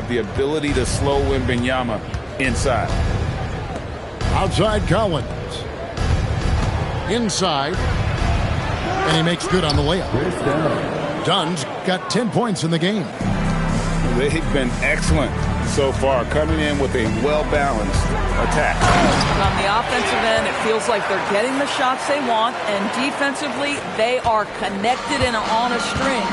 have the ability to slow Wembanyama inside. Outside Collins. Inside. And he makes good on the layup. Dunn's got 10 points in the game. They've been excellent so far, coming in with a well-balanced attack. On the offensive end, it feels like they're getting the shots they want, and defensively, they are connected and on a string.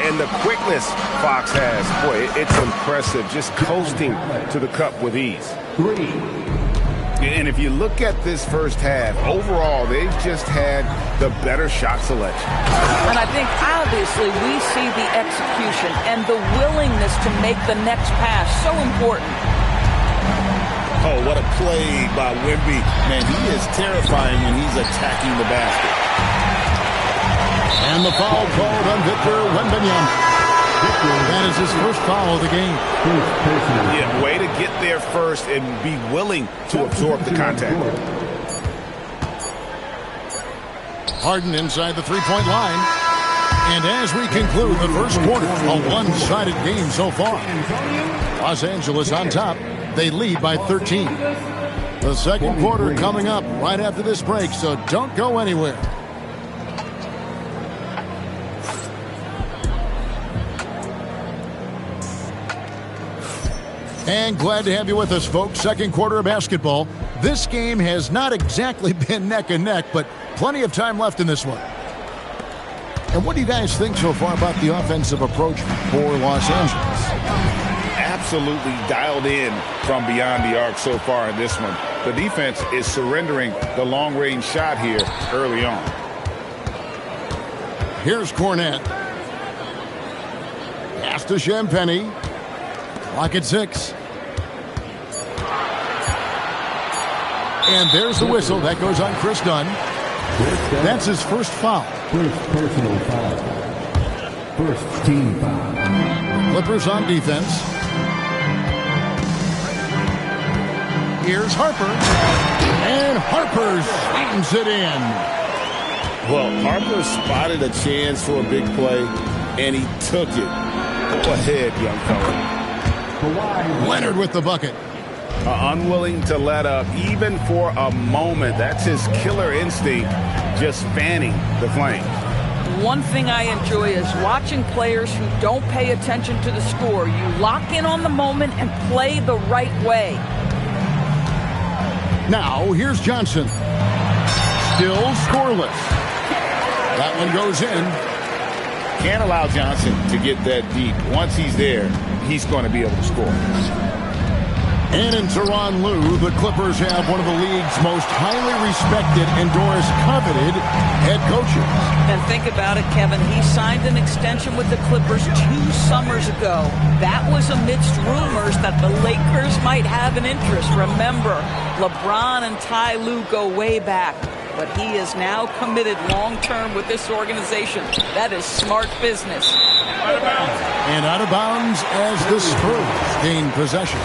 And the quickness Fox has, boy, it's impressive, just coasting to the cup with ease. And if you look at this first half, overall, they've just had the better shot selection. And I think, obviously, we see the execution and the willingness to make the next pass so important. Oh, what a play by Wemby. Man, he is terrifying when he's attacking the basket. And the foul called on Victor Wembanyama. That is his first foul of the game. Yeah, way to get there first and be willing to absorb the contact. Harden inside the three-point line. And as we conclude the first quarter, a one-sided game so far. Los Angeles on top. They lead by 13. The second quarter coming up right after this break, so don't go anywhere. And glad to have you with us, folks. Second quarter of basketball. This game has not exactly been neck and neck, but plenty of time left in this one. And what do you guys think so far about the offensive approach for Los Angeles? Absolutely dialed in from beyond the arc so far in this one. The defense is surrendering the long-range shot here early on. Here's Cornette. Pass to Champagnie. Clock at 6. And there's the whistle. That goes on Chris Dunn. That's his first foul. First personal foul. First team foul. Clippers on defense. Here's Harper. And Harper slams it in. Well, Harper spotted a chance for a big play, and he took it. Go ahead, young fella. Leonard with the bucket. Unwilling to let up even for a moment. That's his killer instinct, just fanning the flame. One thing I enjoy is watching players who don't pay attention to the score. You lock in on the moment and play the right way. Now, here's Johnson. Still scoreless. That one goes in. Can't allow Johnson to get that deep. Once he's there, he's going to be able to score. And in Tyronn Lue, the Clippers have one of the league's most highly respected and Doris coveted head coaches. And think about it, Kevin. He signed an extension with the Clippers 2 summers ago. That was amidst rumors that the Lakers might have an interest. Remember, LeBron and Ty Lue go way back. But he is now committed long-term with this organization. That is smart business. And out of bounds as the Spurs gain possession.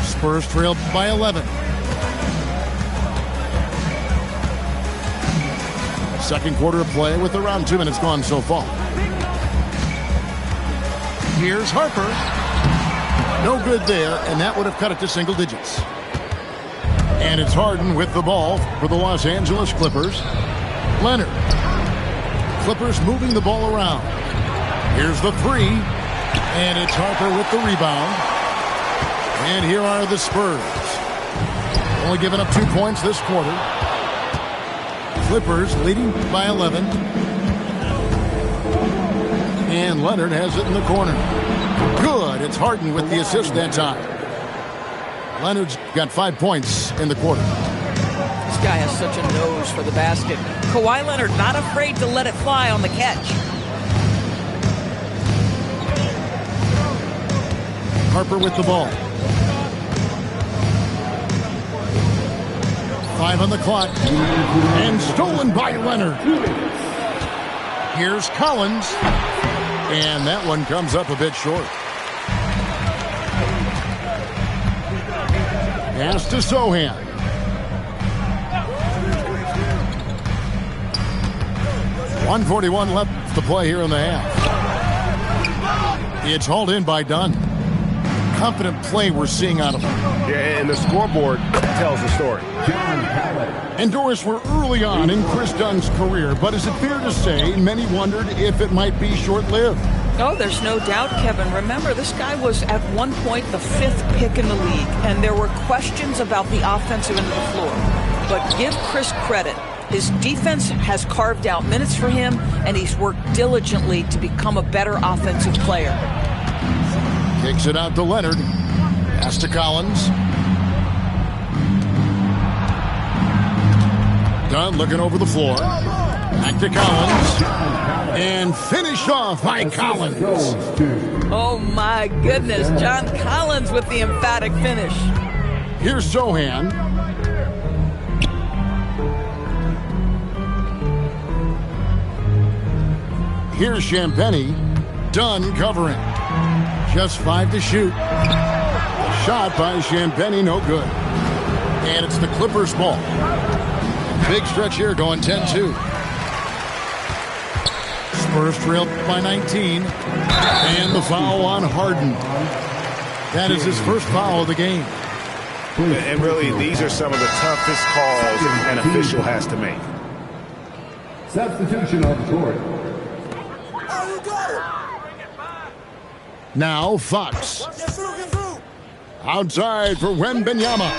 Spurs trail by 11. Second quarter of play with around 2 minutes gone so far. Here's Harper. No good there, and that would have cut it to single digits. And it's Harden with the ball for the Los Angeles Clippers. Leonard. Clippers moving the ball around. Here's the three. And it's Harper with the rebound. And here are the Spurs. Only giving up 2 points this quarter. Clippers leading by 11. And Leonard has it in the corner. Good. It's Harden with the assist that time. Leonard's got 5 points in the quarter. This guy has such a nose for the basket. Kawhi Leonard not afraid to let it fly on the catch. Harper with the ball. 5 on the clock. And stolen by Leonard. Here's Collins. And that one comes up a bit short. Pass to Sohan. .141 left to play here in the half. It's hauled in by Dunn. Confident play we're seeing out of him. Yeah, and the scoreboard tells the story. And Doris, we're early on in Chris Dunn's career, but is it fair to say many wondered if it might be short-lived? Oh, there's no doubt, Kevin. Remember, this guy was at one point the 5th pick in the league, and there were questions about the offensive end of the floor. But give Chris credit. His defense has carved out minutes for him, and he's worked diligently to become a better offensive player. Kicks it out to Leonard. Pass to Collins. Dunn looking over the floor. Back to Collins. And finished off by Collins. Oh, my goodness. John Collins with the emphatic finish. Here's Sohan. Here's Champagnie. Dunn covering. Just 5 to shoot. A shot by Champagnie, no good. And it's the Clippers' ball. Big stretch here going 10-2. Spurs trailed by 19. And the foul on Harden. That is his first foul of the game. And really, these are some of the toughest calls an official has to make. Substitution on the court. Now Fox. Outside for Wembanyama.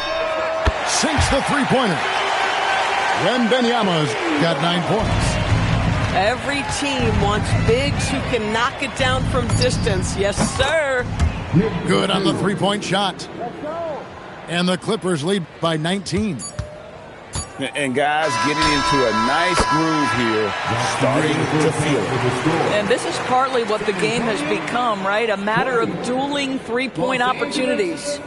Sinks the three-pointer. Wembanyama's got 9 points. Every team wants bigs who can knock it down from distance. Yes, sir. Good on the three-point shot. And the Clippers lead by 19. And guys getting into a nice groove here, starting to feel it. And this is partly what the game has become, right? A matter of dueling three-point opportunities.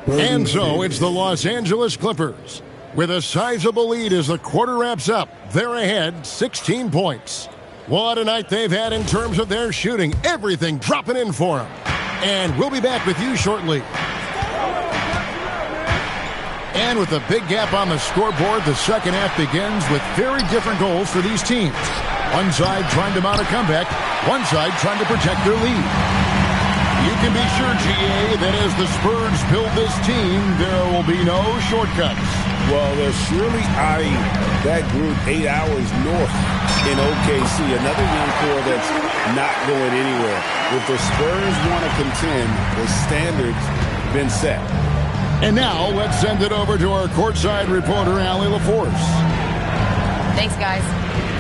And so it's the Los Angeles Clippers with a sizable lead as the quarter wraps up. They're ahead 16 points. What a night they've had in terms of their shooting. Everything dropping in for them. And we'll be back with you shortly. And with a big gap on the scoreboard, the second half begins with very different goals for these teams. One side trying to mount a comeback, one side trying to protect their lead. You can be sure, GA, that as the Spurs build this team, there will be no shortcuts. Well, they're surely eyeing that group 8 hours north in OKC. Another young core that's not going anywhere. If the Spurs want to contend, the standard's been set. And now, let's send it over to our courtside reporter, Allie LaForce. Thanks, guys.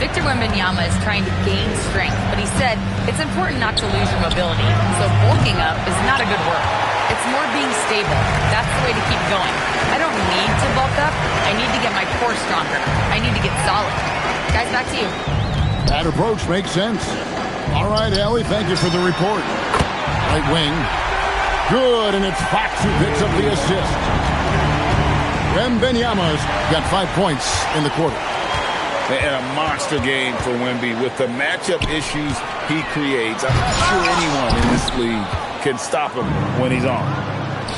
Victor Wembanyama is trying to gain strength, but he said it's important not to lose your mobility. So bulking up is not a good word. It's more being stable. That's the way to keep going. I don't need to bulk up. I need to get my core stronger. I need to get solid. Guys, back to you. That approach makes sense. All right, Allie, thank you for the report. Right wing. Good, and it's Fox who picks up the assist. Wembanyama's got 5 points in the quarter. And a monster game for Wemby with the matchup issues he creates. I'm not sure anyone in this league can stop him when he's on.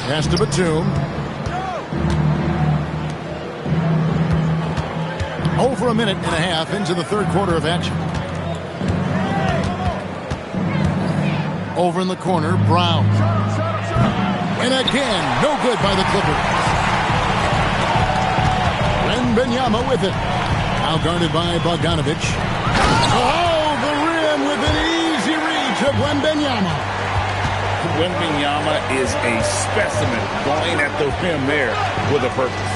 Pass to Batum. Over a minute and a half into the third quarter of action. Over in the corner, Brown. And again, no good by the Clippers. Wembanyama with it. Now guarded by Bogdanovic. Oh, the rim with an easy reach of Wembanyama. Wembanyama is a specimen going at the rim there with a purpose.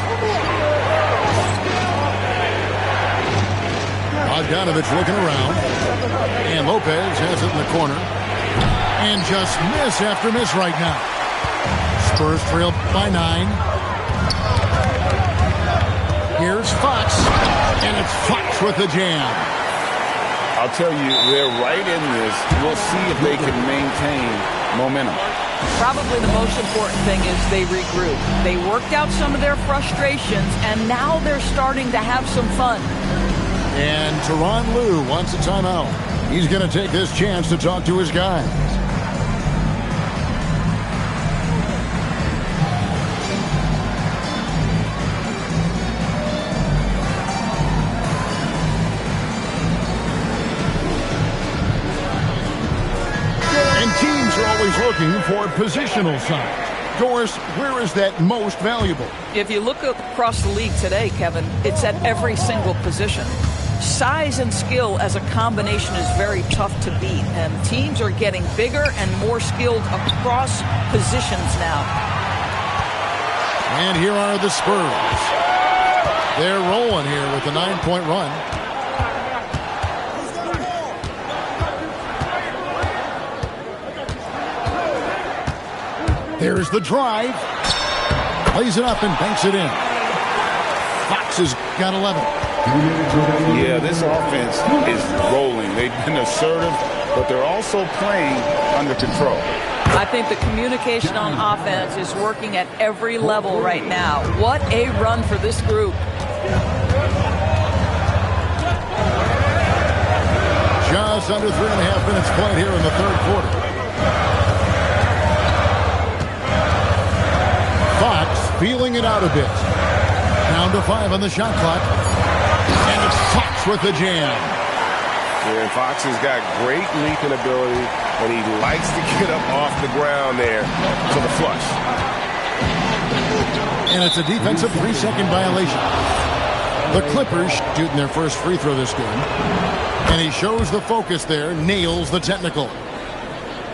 Bogdanovic looking around. And Lopez has it in the corner. And just miss after miss right now. Spurs trail by 9. Here's Fox. And it's Fox with the jam. I'll tell you, they're right in this. We'll see if they can maintain momentum. Probably the most important thing is they regroup. They worked out some of their frustrations, and now they're starting to have some fun. And Tyronn Lue wants a timeout. He's going to take this chance to talk to his guys. looking for positional size. Doris, where is that most valuable? If you look across the league today, Kevin, it's at every single position. Size and skill as a combination is very tough to beat, and teams are getting bigger and more skilled across positions now. And here are the Spurs. They're rolling here with a 9-point run. There's the drive. Plays it up and banks it in. Fox has got 11. Yeah, this offense is rolling. They've been assertive, but they're also playing under control. I think the communication on offense is working at every level right now. What a run for this group. Just under 3.5 minutes played here in the third quarter. Fox feeling it out a bit. Down to 5 on the shot clock. And it's Fox with the jam. Yeah, Fox has got great leaping ability, and he likes to get up off the ground there to the flush. And it's a defensive 3-second violation. The Clippers shooting their first free throw this game. And he shows the focus there, nails the technical.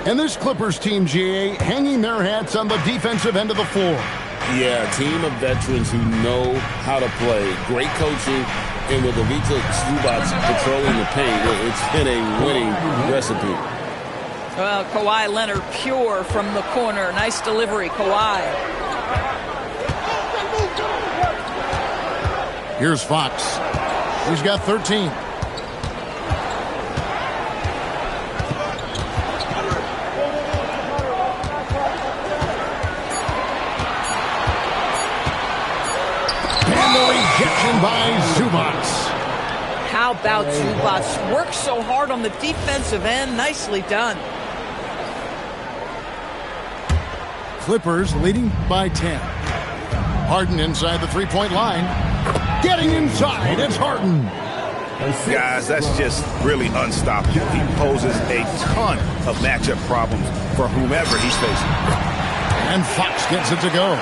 And this Clippers team, GA, hanging their hats on the defensive end of the floor. Yeah, a team of veterans who know how to play. Great coaching, and with Ivica Zubac patrolling the paint, it's been a winning recipe. Well, Kawhi Leonard pure from the corner. Nice delivery, Kawhi. Here's Fox. He's got 13. By Zubac. How about Zubac? Works so hard on the defensive end. Nicely done. Clippers leading by 10. Harden inside the three-point line. Getting inside. It's Harden. Guys, that's just really unstoppable. He poses a ton of matchup problems for whomever he's facing. And Fox gets it to go.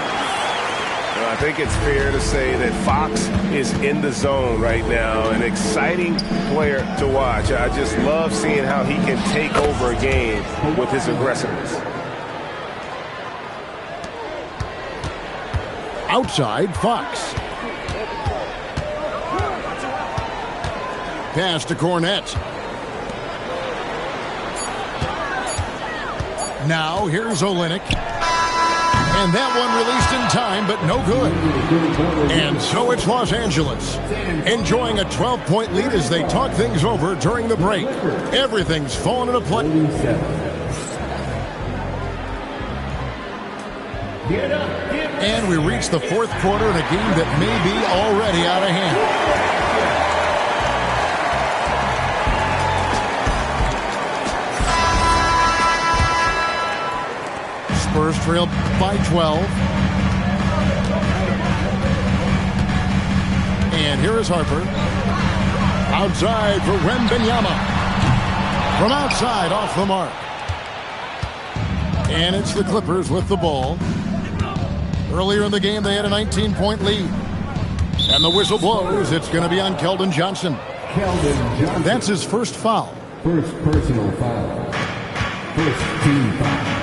I think it's fair to say that Fox is in the zone right now. An exciting player to watch. I just love seeing how he can take over a game with his aggressiveness. Outside, Fox. Pass to Cornette. Now here's Olynyk. And that one released in time, but no good. And so it's Los Angeles, enjoying a 12-point lead as they talk things over during the break. Everything's fallen into place. And we reach the fourth quarter in a game that may be already out of hand. Spurs trail by 12. And here is Harper. Outside for Wembanyama. From outside, off the mark. And it's the Clippers with the ball. Earlier in the game, they had a 19-point lead. And the whistle blows. It's going to be on Keldon Johnson. That's his first foul. First personal foul. First team foul.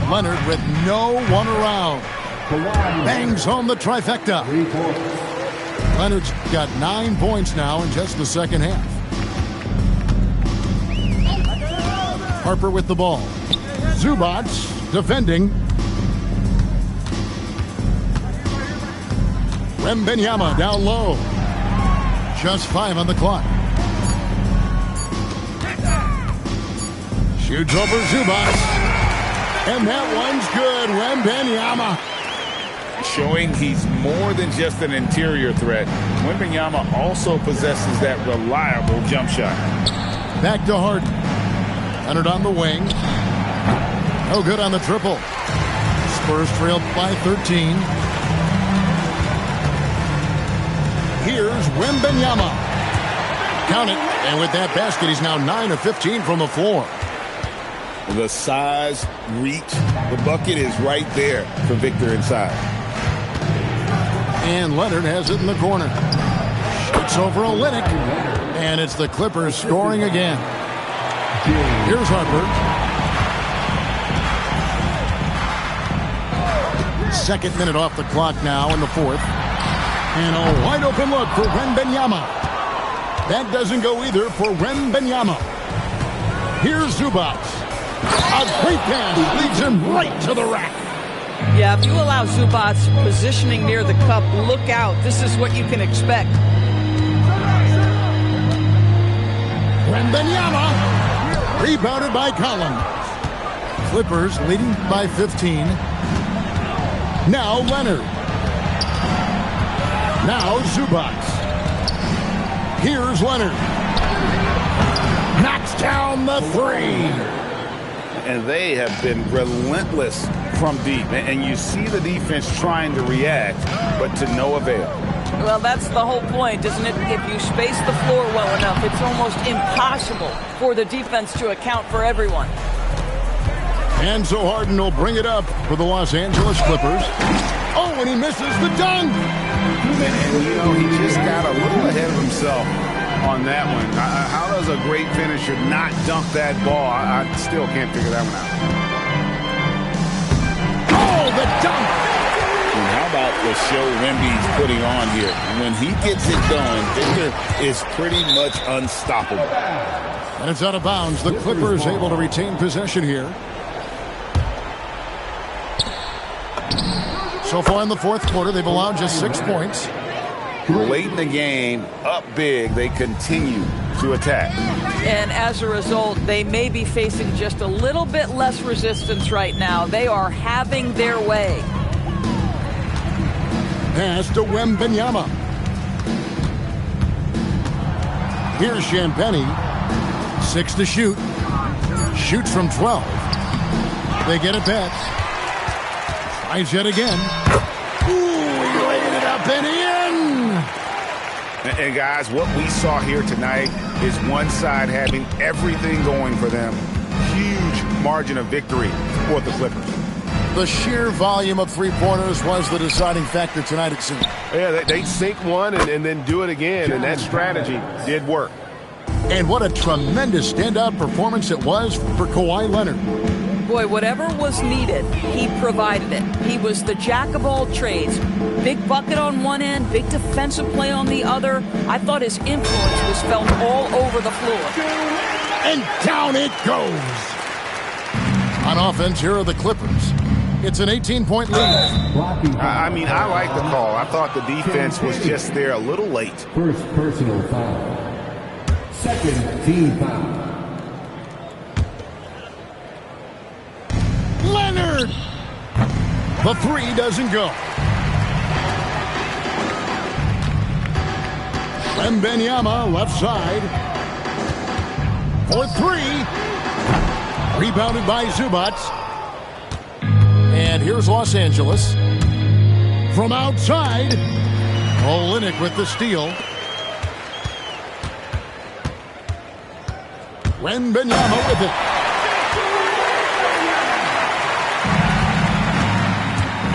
Leonard with no one around. Bangs home the trifecta. Leonard's got 9 points now in just the second half. Harper with the ball. Zubac defending. Wembanyama down low. Just 5 on the clock. Shoots over Zubac. And that one's good. Wembanyama. Showing he's more than just an interior threat. Wembanyama also possesses that reliable jump shot. Back to Harden. Leonard on the wing. No good on the triple. Spurs trail by 13. Here's Wembanyama. Count it. And with that basket, he's now 9 of 15 from the floor. The size, reach, the bucket is right there for Victor inside. And Leonard has it in the corner. Shoots over Olynyk. And it's the Clippers scoring again. Here's Harper. Second minute off the clock now in the fourth. And a wide open look for Wembanyama. That doesn't go either for Wembanyama. Here's Zubac. A great pass leads him right to the rack. Yeah, if you allow Zubac positioning near the cup, look out. This is what you can expect. Wembanyama. Rebounded by Collins. Clippers leading by 15. Now Leonard. Now Zubac. Here's Leonard. Knocks down the three. And they have been relentless from deep. And you see the defense trying to react, but to no avail. Well, that's the whole point, isn't it? If you space the floor well enough, it's almost impossible for the defense to account for everyone. And so Harden will bring it up for the Los Angeles Clippers. Oh, and he misses the dunk. And you know, he just got a little ahead of himself on that one. How does a great finisher not dunk that ball? I still can't figure that one out. Oh, the dunk! And how about the show Wemby's putting on here? When he gets it done, Victor is pretty much unstoppable. And it's out of bounds. The Clippers able to retain possession here. So far in the fourth quarter, they've allowed just 6 points. Late in the game, up big, they continue to attack. And as a result, they may be facing just a little bit less resistance right now. They are having their way. Pass to Wembanyama. Here's Champagnie. 6 to shoot. Shoots from 12. They get it back. Tries yet again. Ooh, he laid it up and in. And guys, what we saw here tonight is one side having everything going for them. Huge margin of victory for the Clippers. The sheer volume of three-pointers was the deciding factor tonight, it seemed. Yeah, they sink one and then do it again, and that strategy did work. And what a tremendous standout performance it was for Kawhi Leonard. Boy, whatever was needed, he provided it. He was the jack of all trades. Big bucket on one end, big defensive play on the other. I thought his influence was felt all over the floor. And down it goes. On offense, here are the Clippers. It's an 18-point lead. I mean, I like the call. I thought the defense was just there a little late. First personal foul. Second team foul. Leonard! The three doesn't go. Wembanyama, left side. For three. Rebounded by Zubac. And here's Los Angeles. From outside, Olynyk with the steal. Wembanyama with it.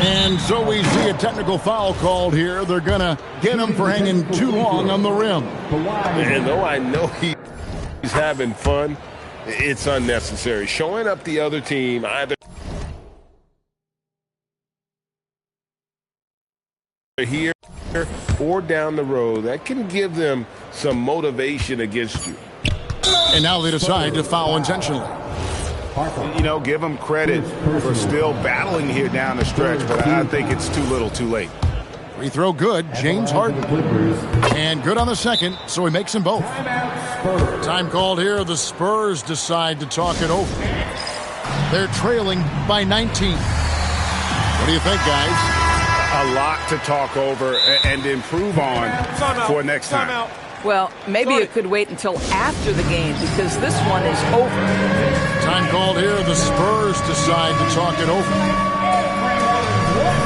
And so we see a technical foul called here. They're going to get him for hanging too long on the rim. And though I know he's having fun, it's unnecessary. Showing up the other team, either here or down the road, that can give them some motivation against you. And now they decide to foul intentionally. You know, give them credit for still battling here down the stretch, but I think it's too little too late. Free throw good, James Harden. And good on the second, so he makes them both. Time called here, the Spurs decide to talk it over. They're trailing by 19. What do you think, guys? A lot to talk over and improve on for next time. Well, maybe it could wait until after the game because this one is over. Time called here. The Spurs decide to talk it over.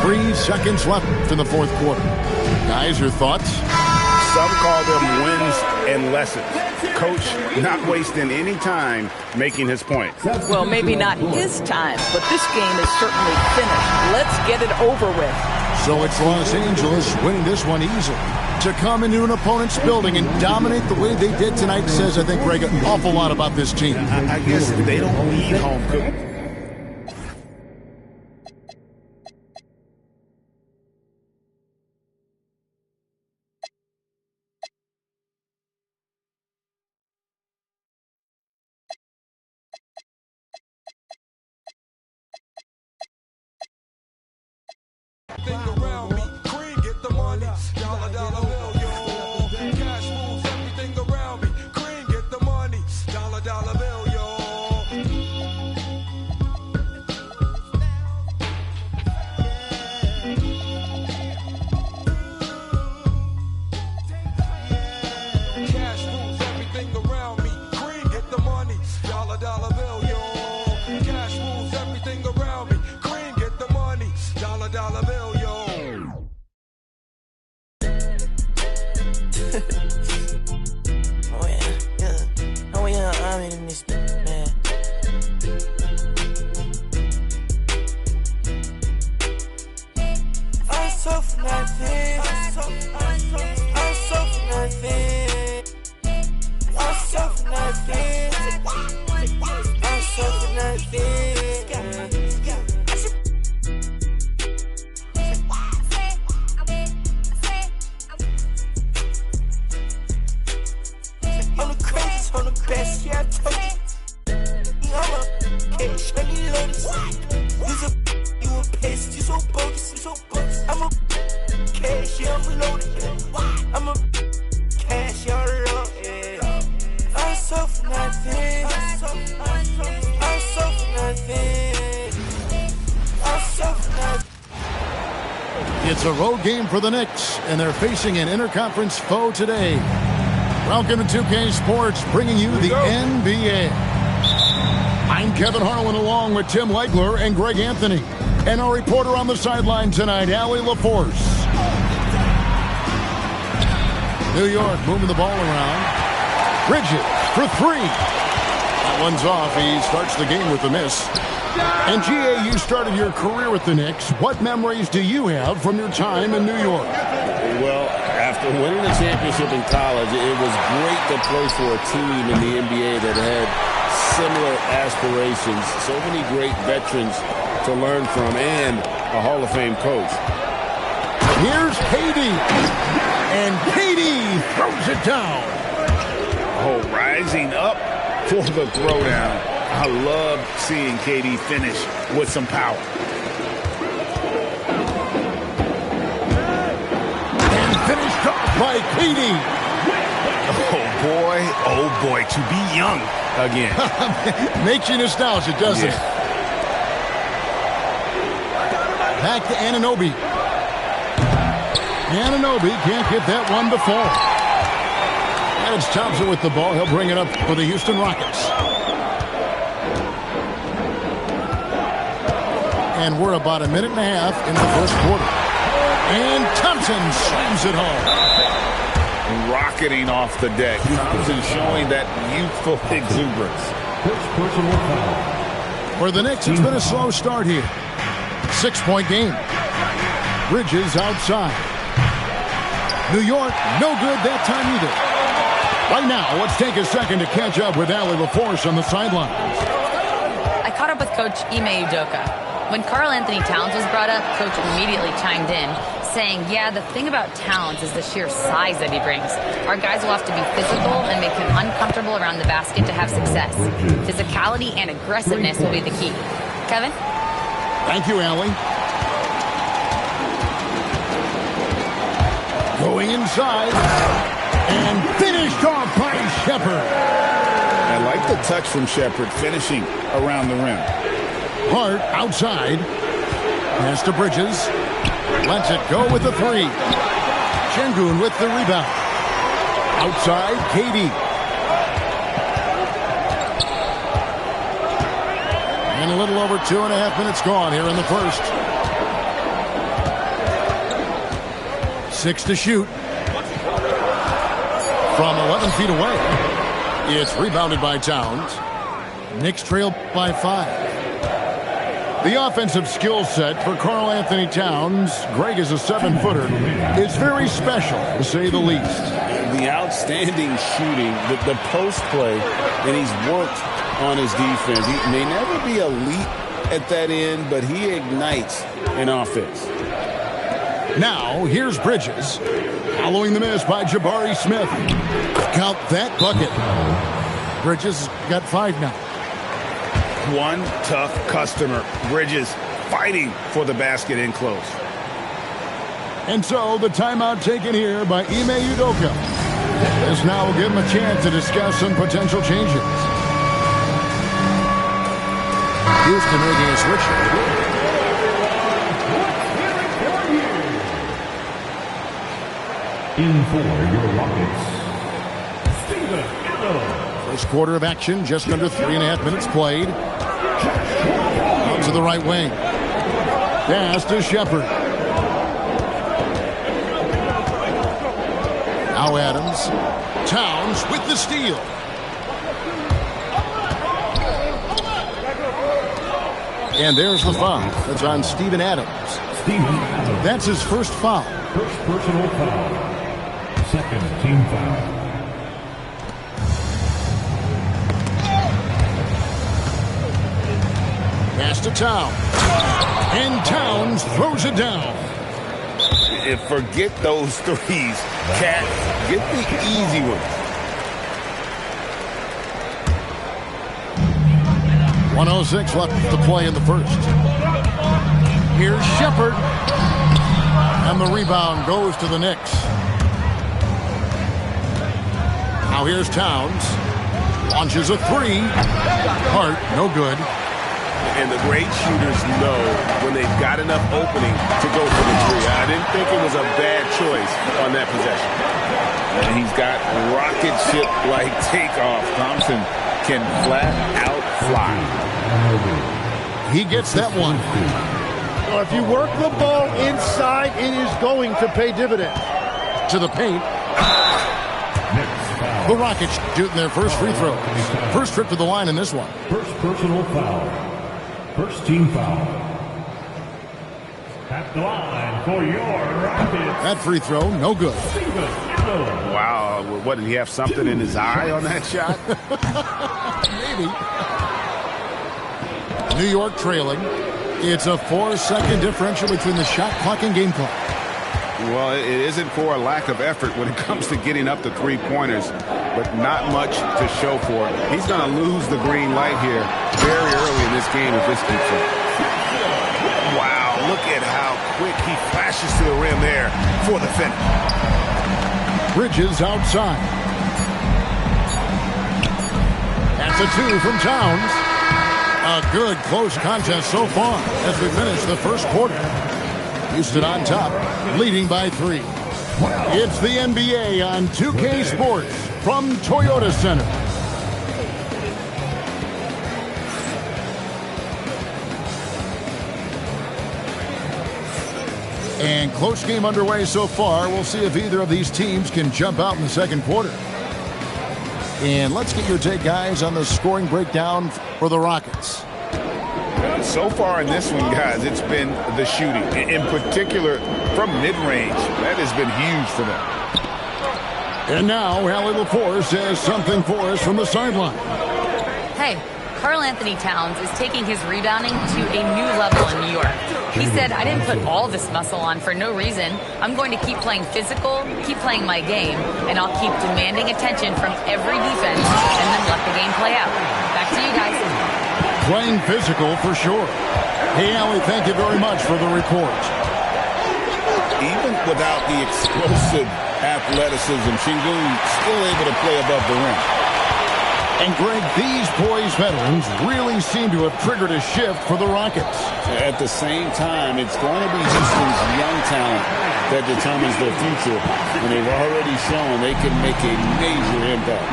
3 seconds left in the fourth quarter. Guys, your thoughts? Some call them wins and lessons. Coach not wasting any time making his point. Well, maybe not his time, but this game is certainly finished. Let's get it over with. So it's Los Angeles winning this one easily. To come into an opponent's building and dominate the way they did tonight says, I think, Greg, an awful lot about this team. I guess they don't need home cooking. Around me, cream, get the money, dollar bill, yo. Cash moves everything around me, cream, get the money, dollar bill, yo. Cash moves everything around me, cream, get the money, dollar bill, yo. Cash moves everything around me, cream, get the money, dollar bill, yo. Oh yeah, I'm in this man. I'm so for nothing. I'm so for nothing. I'm so for nothing. I'm so for nothing. I'm the craziest, I'm the best, yeah, I told you. I'm a cash, I need lotus. You a pest, you so bogus, you so bogus. I'm a cash, yeah, I'm loaded. I'm a cash, yeah, I'm loaded. I'm so for nothing. I'm so for nothing. I'm so for nothing. It's a road game for the Knicks, and they're facing an interconference foe today. Welcome to 2K Sports, bringing you the NBA. I'm Kevin Harlan along with Tim Legler and Greg Anthony. And our reporter on the sideline tonight, Allie LaForce. New York moving the ball around. Bridges for three. That one's off. He starts the game with a miss. And G.A., you started your career with the Knicks. What memories do you have from your time in New York? Well, after winning the championship in college, it was great to play for a team in the NBA that had similar aspirations. So many great veterans to learn from and a Hall of Fame coach. Here's KD. And KD throws it down. Oh, rising up for the throwdown. I love seeing KD finish with some power. And finished off by KD. Oh boy, to be young again. Makes you nostalgic, doesn't it? Back to Anunoby. Anunoby can't get that one to fall. And it's Thompson with the ball. He'll bring it up for the Houston Rockets. And we're about a minute and a half into the first quarter. And Thompson slams it home. Rocketing off the deck. Thompson showing that youthful exuberance. For the Knicks, it's been a slow start here. 6-point game. Bridges outside. New York, no good that time either. Right now, let's take a second to catch up with Allie LaForce on the sidelines. I caught up with Coach Ime Udoka. When Karl Anthony Towns was brought up, Coach immediately chimed in, saying, yeah, the thing about Towns is the sheer size that he brings. Our guys will have to be physical and make him uncomfortable around the basket to have success. Physicality and aggressiveness will be the key. Kevin? Thank you, Allie. Going inside. And finished off by Shepherd. I like the touch from Shepherd, finishing around the rim. Hart outside. Pass to Bridges. Lets it go with the three. Şengün with the rebound. Outside, KD. And a little over 2.5 minutes gone here in the first. 6 to shoot. from 11 feet away. It's rebounded by Towns. Knicks trail by 5. The offensive skill set for Karl Anthony Towns, Greg, is a 7-footer. It's very special, to say the least. The outstanding shooting, the post play, and he's worked on his defense. He may never be elite at that end, but he ignites an offense. Now, here's Bridges. Following the miss by Jabari Smith. Count that bucket. Bridges got 5 now. One tough customer. Bridges fighting for the basket in close. And so the timeout taken here by Ime Udoka. This now will give him a chance to discuss some potential changes. Houston making a switch. In for your Rockets, Steven Adams. First quarter of action, just under 3.5 minutes played. Out to the right wing. Pass to Shepard. Now Adams. Towns with the steal. And there's the foul. That's on Steven Adams. That's his first foul. First personal foul. Second team foul. Pass to Towns. And Towns throws it down. If forget those threes, Cat, get the easy ones. 1:06 left to play in the first. Here's Shepard. And the rebound goes to the Knicks. Now here's Towns. Launches a 3. Hart, no good. And the great shooters know when they've got enough opening to go for the 3. I didn't think it was a bad choice on that possession. And he's got rocket ship-like takeoff. Thompson can flat out fly. He gets that one. Well, if you work the ball inside, it is going to pay dividends. To the paint. The Rockets shooting their first free throw. First trip to the line in this one. First personal foul. First team foul. At the line for your Rockets. That free throw, no good. Wow, what, did he have something in his eye on that shot? Maybe. New York trailing. It's a 4-second differential between the shot clock and game clock. Well, it isn't for a lack of effort when it comes to getting up the 3-pointers, but not much to show for it. He's going to lose the green light here very early in this game if this keeps up. Wow, look at how quick he flashes to the rim there for the finish. Bridges outside. That's a 2 from Towns. A good close contest so far as we finish the first quarter. Houston on top, leading by 3. It's the NBA on 2K Sports from Toyota Center. And close game underway so far. We'll see if either of these teams can jump out in the second quarter. And let's get your take, guys, on the scoring breakdown for the Rockets. So far in this one, guys, it's been the shooting. In particular, from mid-range. That has been huge for them. And now, Allie LaForce says something for us from the sideline. Hey, Karl Anthony Towns is taking his rebounding to a new level in New York. He said, I didn't put all this muscle on for no reason. I'm going to keep playing physical, keep playing my game, and I'll keep demanding attention from every defense and then let the game play out. Back to you guys. Playing physical for sure. Hey, Allie, thank you very much for the report. Even without the explosive athleticism, Sengun still able to play above the rim. And, Greg, these poised veterans really seem to have triggered a shift for the Rockets. At the same time, it's going to be Houston's young talent that determines their future, and they've already shown they can make a major impact.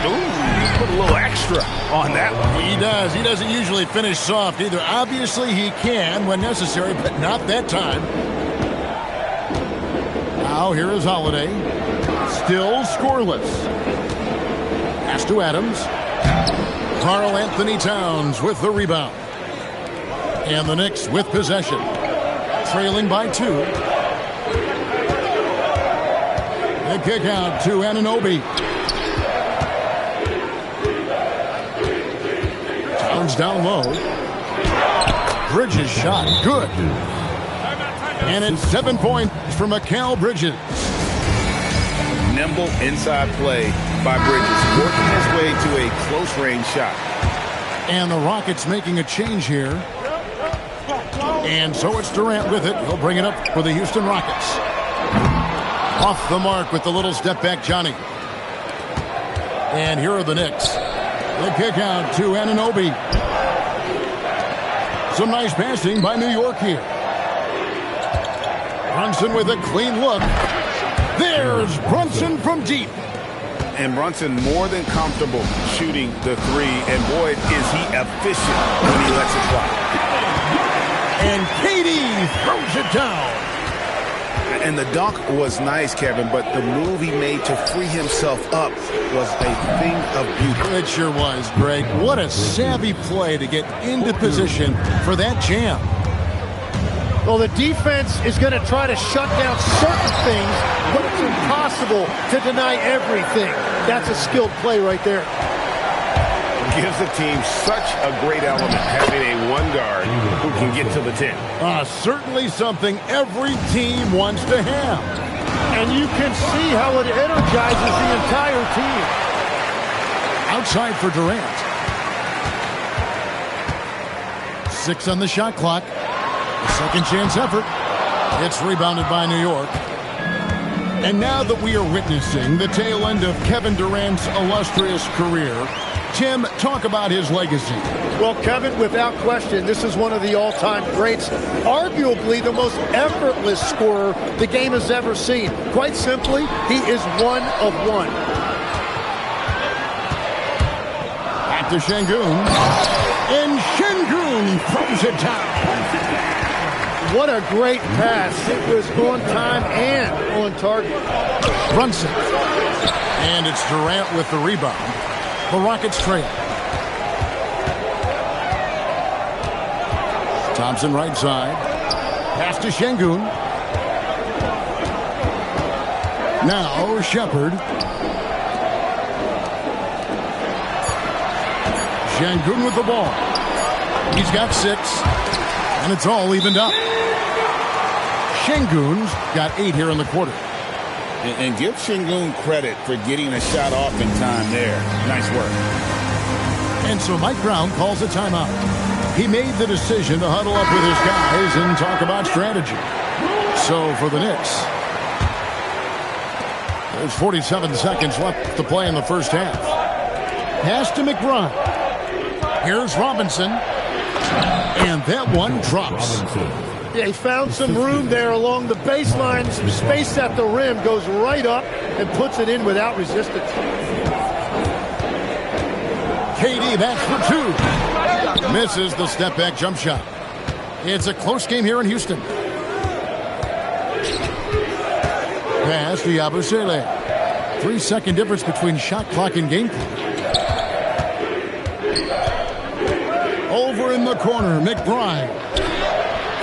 Ooh, he put a little extra on that one. He does. He doesn't usually finish soft either. Obviously, he can when necessary, but not that time. Now, here is Holiday. Still scoreless. Pass to Adams. Karl Anthony Towns with the rebound. And the Knicks with possession. Trailing by 2. The kick out to Anunoby. Towns down low. Bridges shot. Good. And it's 7 points for Mikal Bridges. Nimble inside play by Bridges, working his way to a close-range shot. And the Rockets making a change here. And so it's Durant with it. He'll bring it up for the Houston Rockets. Off the mark with the little step back, Johnny. And here are the Knicks. The kick out to Anunoby. Some nice passing by New York here. Brunson with a clean look. There's Brunson from deep. And Brunson more than comfortable shooting the 3. And boy, is he efficient when he lets it fly. And KD throws it down. And the dunk was nice, Kevin, but the move he made to free himself up was a thing of beauty. It sure was, Greg. What a savvy play to get into position for that jam. Well, the defense is going to try to shut down certain things, but it's impossible to deny everything. That's a skilled play right there. Gives the team such a great element, having a one guard who can get to the 10. Certainly something every team wants to have. And you can see how it energizes the entire team. Outside for Durant. 6 on the shot clock. Second chance effort. It's rebounded by New York. And now that we are witnessing the tail end of Kevin Durant's illustrious career, Tim, talk about his legacy. Well, Kevin, without question, this is one of the all-time greats. Arguably the most effortless scorer the game has ever seen. Quite simply, he is one of one. Back to Şengün. And Şengün throws it down. What a great pass. It was on time and on target. Brunson. And it's Durant with the rebound. The Rockets trail. Thompson right side. Pass to Şengün. Now Shepherd. Şengün with the ball. He's got 6. And it's all evened up. Şengün's got 8 here in the quarter. And give Şengün credit for getting a shot off in time there. Nice work. And so Mike Brown calls a timeout. He made the decision to huddle up with his guys and talk about strategy. So for the Knicks, there's 47 seconds left to play in the first half. Pass to McBride. Here's Robinson. And that one drops. Yeah, he found some room there along the baseline. Some space at the rim, goes right up and puts it in without resistance. KD, that's for 2. Misses the step-back jump shot. It's a close game here in Houston. Pass to Yabusele. 3-second difference between shot clock and game clock. Over in the corner, McBride.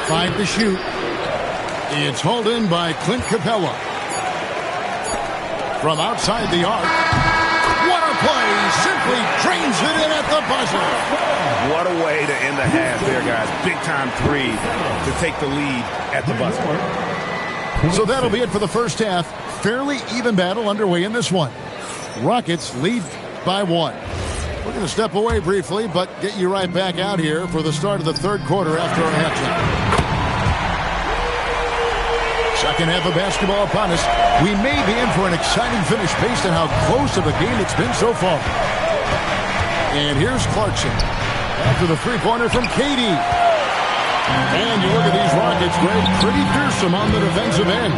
5 to shoot. It's hauled in by Clint Capella. From outside the arc. What a play! Simply drains it in at the buzzer. What a way to end the half there, guys. Big-time 3 to take the lead at the buzzer. So that'll be it for the first half. Fairly even battle underway in this one. Rockets lead by 1. We're going to step away briefly, but get you right back out here for the start of the third quarter after our halftime. Second half of basketball upon us. We may be in for an exciting finish based on how close of a game it's been so far. And here's Clarkson after the three-pointer from KD. And you look at these Rockets, Greg, pretty fearsome on the defensive end.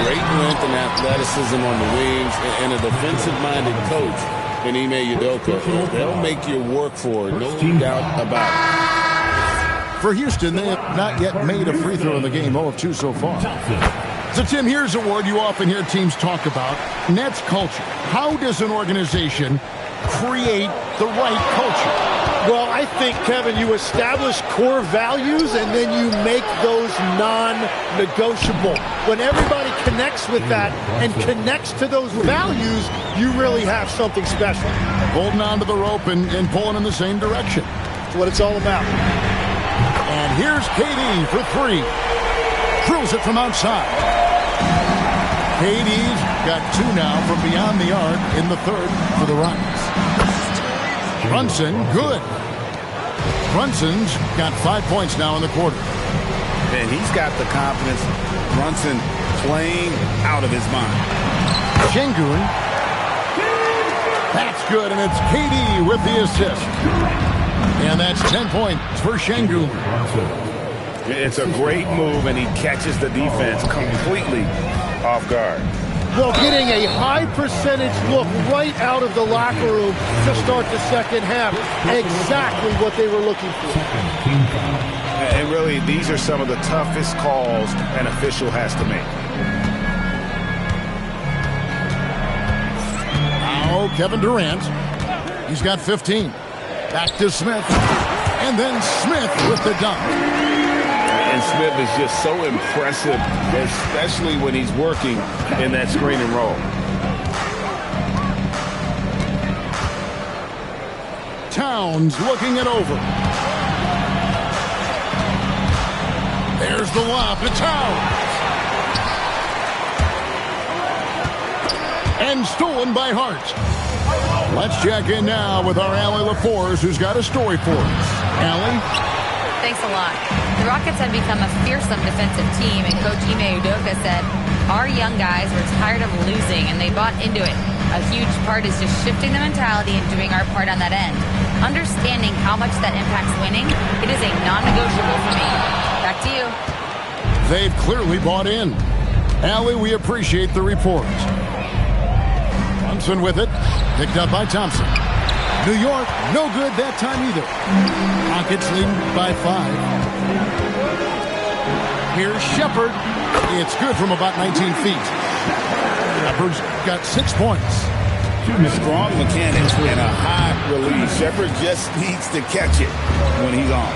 Great length and athleticism on the wings, and a defensive-minded coach in Ime Udoka. They'll make you work for it, no doubt about it. For Houston, they have not yet made a free throw in the game, 0 of 2 so far. So, Tim, here's a word you often hear teams talk about, and that's culture. How does an organization create the right culture? Well, I think, Kevin, you establish core values and then you make those non-negotiable. When everybody connects with that and connects to those values, you really have something special. Holding on to the rope and pulling in the same direction. That's what it's all about. And here's KD for three. Drills it from outside. KD's got two now from beyond the arc in the third for the Rockets. Brunson, good. Brunson's got 5 points now in the quarter. And he's got the confidence. Brunson playing out of his mind. Şengün. That's good, and it's KD with the assist. And that's 10 points for Şengün. It's a great move, and he catches the defense completely off guard. Well, getting a high percentage look right out of the locker room to start the second half. Exactly what they were looking for. And really, these are some of the toughest calls an official has to make. Now, Kevin Durant. He's got 15. Back to Smith. And then Smith with the dunk. And Smith is just so impressive, especially when he's working in that screen and roll. Towns looking it over. There's the lob to Towns. And stolen by Hart. Let's check in now with our Allie LaForce, who's got a story for us. Allie? Thanks a lot. The Rockets had become a fearsome defensive team, and Coach Ime Udoka said, our young guys were tired of losing, and they bought into it. A huge part is just shifting the mentality and doing our part on that end. Understanding how much that impacts winning, it is a non-negotiable for me. Back to you. They've clearly bought in. Allie, we appreciate the report. Thompson with it. Picked up by Thompson. New York, no good that time either. Rockets leading by 5. Here's Shepard. It's good from about 19 feet. Shepard's got 6 points. Strong mechanics and a high release. Shepard just needs to catch it when he's on.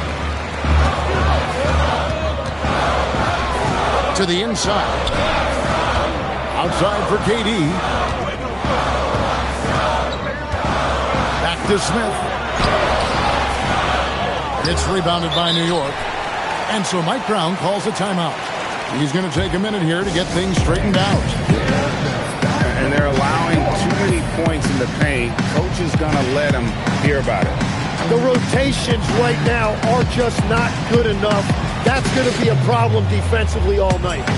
To the inside. Outside for KD. Back to Smith. It's rebounded by New York. And so Mike Brown calls a timeout. He's going to take a minute here to get things straightened out. And they're allowing too many points in the paint. Coach is going to let them hear about it. The rotations right now are just not good enough. That's going to be a problem defensively all night.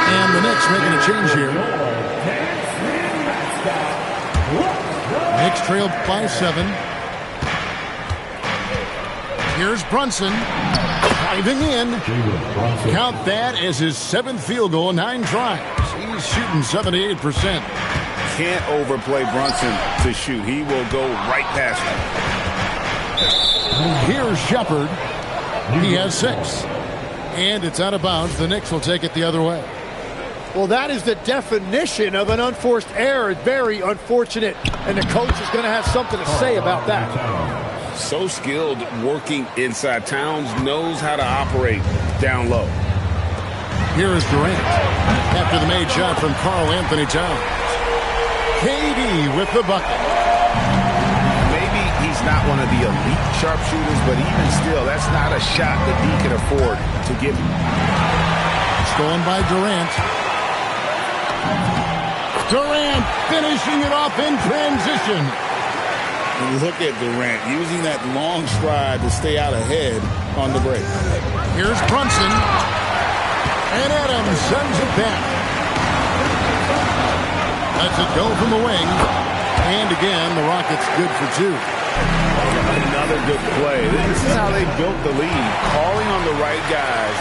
And the Knicks making a change here. Knicks trailed by 7. Here's Brunson. Diving in. Count that as his 7th field goal, 9 tries. He's shooting 78%. Can't overplay Brunson to shoot. He will go right past him. Here's Shepard. He has 6. And it's out of bounds. The Knicks will take it the other way. Well, that is the definition of an unforced error. Very unfortunate. And the coach is going to have something to say about that. So skilled working inside. Towns knows how to operate down low. Here is Durant. After the made shot from Karl Anthony Towns. KD with the bucket. Maybe he's not one of the elite sharpshooters, but even still, that's not a shot that he can afford to give him. Stolen by Durant. Durant finishing it off in transition. And look at Durant using that long stride to stay out ahead on the break. Here's Brunson. And Adams sends it back. Lets it go from the wing. And again, the Rockets good for 2. Another good play. This is how they built the lead. Calling on the right guys